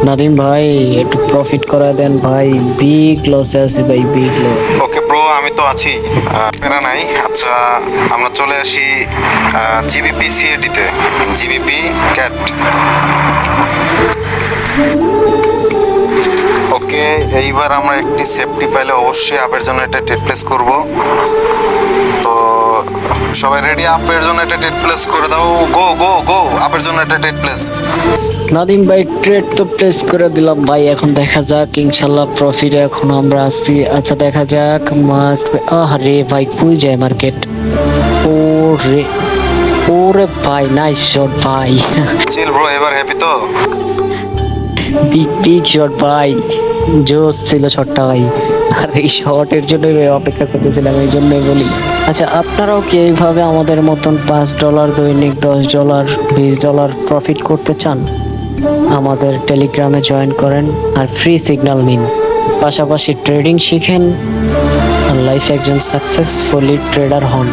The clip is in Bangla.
নাদিম ভাই একটু প্রফিট করা দেন ভাই, বিগ লসে আছে ভাই, বিগ লস। ওকে ব্রো, আমি তো আছি, প্যারা নাই। আচ্ছা, আমরা চলে আসি জিবিপি সিএডিতে, জিবিপি ক্যাট। ওকে, এইবার আমরা একটি সেফটি ফাইলে অবশ্যই আপের জন্য একটা টেট প্লেস করব। তো সবাই রেডি? আপের জন্য একটা টেট প্লেস করে দাও। গো গো গো, আপের জন্য একটা টেট প্লেস। নাদিম ভাই ট্রেড তো প্লেস করে দিলাম ভাই, এখন দেখা যাক, ইনশাল্লাহ প্রফিটে এখন আমরা আছি। আচ্ছা দেখা যাক, আরে ভাই কই যায় মার্কেট। ওরে ওরে ভাই, নাইস শট ভাই। চিল ব্রো, এবার হ্যাপি তো? বিগ বিগ শট ভাই, জোস ছিল শটটা ভাই। আর এই শটের জন্য অপেক্ষা করতেছিলাম, এই জন্যই বলি। আচ্ছা, আপনারাও কি এইভাবে আমাদের মতন $5 দৈনিক, $10, $20 প্রফিট করতে চান? আমাদের টেলিগ্রামে জয়েন করেন আর ফ্রি সিগন্যাল নিন, পাশাপাশি ট্রেডিং শিখেন আর লাইফে একজন সাকসেসফুলি ট্রেডার হন।